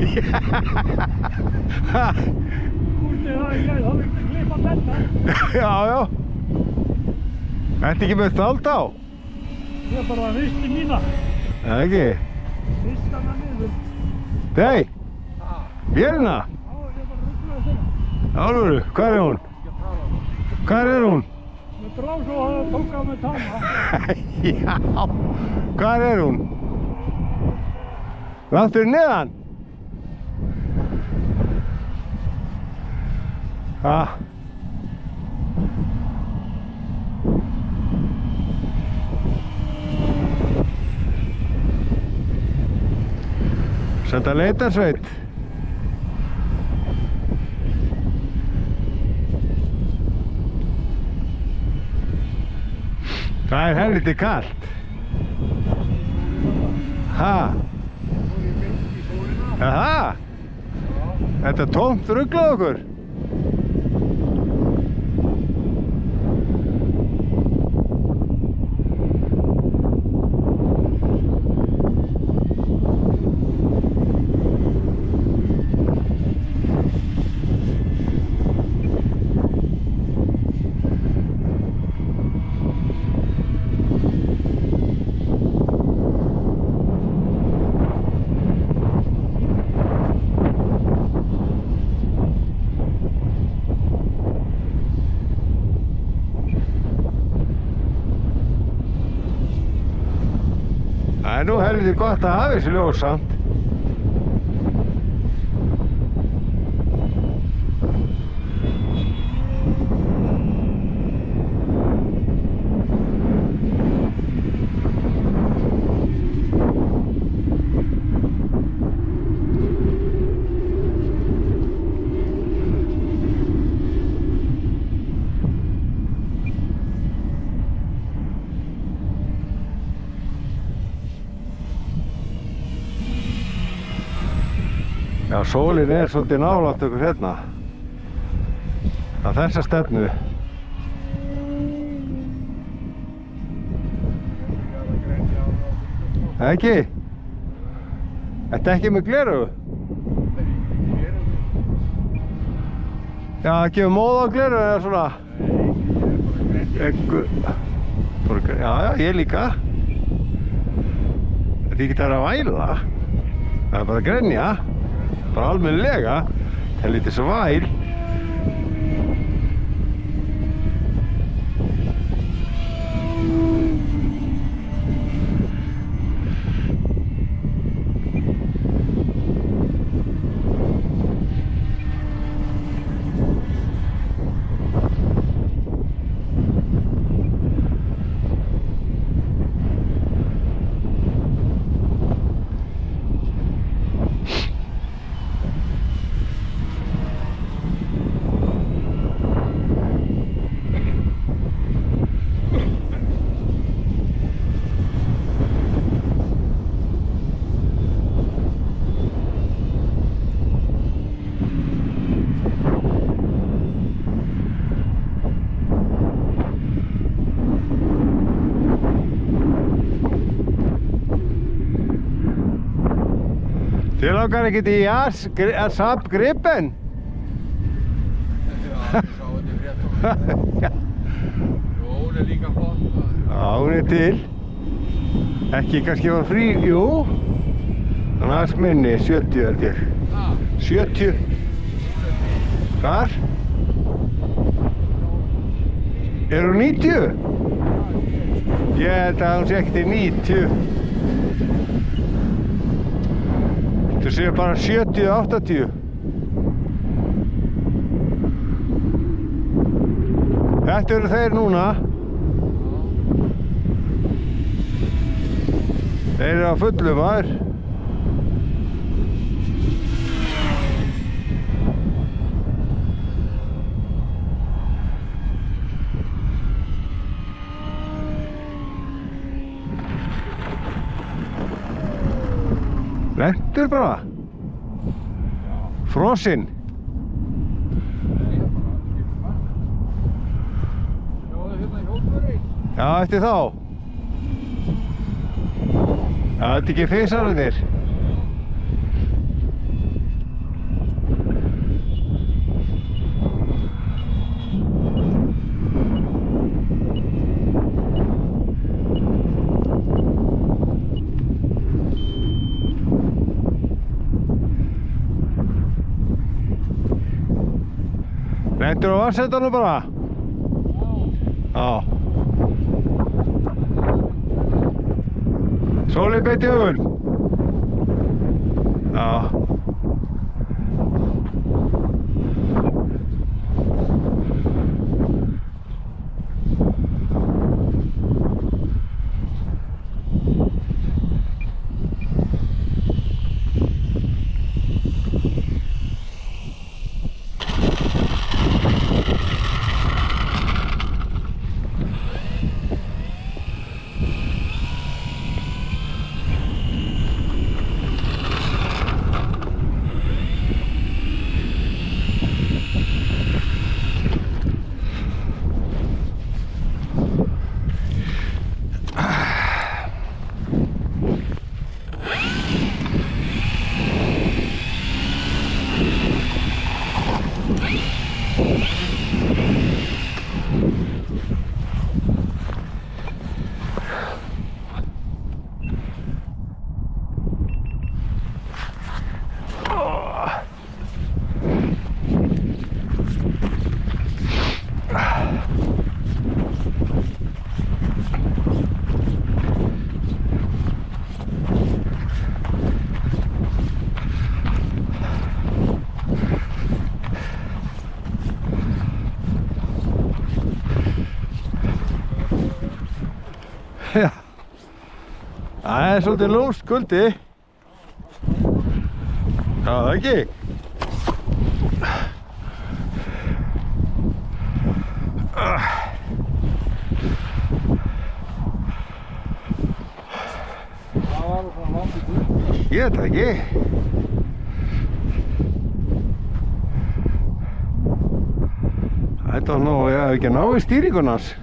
Úti það ég, þá viltu klippa þetta. Já, já. Ertu ekki með stald á? Ég bara hristi mína. Það ekki? Hrist hana niður. Nei, vélina? Já, ég bara rugglaði þeirra. Álfuru, hvað er hún? Hvað er hún? Með brá svo að það tók á með tana. Já, hvað er hún? Langt fyrir neðan? Ha? Senda leitarsveit. Það er helviti kalt. Ha? Jaha? Þetta er tómt ruglað okkur. Það er nú helviti gott að hafa þessi ljós samt. Já, sólin er svolítið nálægt okkur hérna. Á þessa stefnu. Ekki? Þetta ekki með glerugu? Já, það gefur móð á glerugu eða svona? Já, já, ég líka. Þið getur að væla. Það er bara að grenja. Bara almennilega. Það er lítið svo væl. Þið langar ekkert í Saab Gripen? Já, sá þetta fréttum. Jú, hún er líka flott. Já, hún er til. Ekki kannski var frí, jú. Þannig aðeins minni, 70 held ég. 70. Hvar? Er hún 90? Ég held að hún sé ekkert í 90. Þú séu bara 70-80. Þetta eru þeir núna. Þeir eru á fullu maður. Lentur bara. Frosinn. Já, eftir þá. Já, þetta er ekki fisararnir. Hendur á vatnsetanum bara? Já. Sólin beint í augun? Já. Já. Það er svolítið lúmst kuldi. Já, það ekki? Það var svona langt í kuldi. Ég veit það ekki. Þetta var nú, ég hef ekki náði stýringun hans.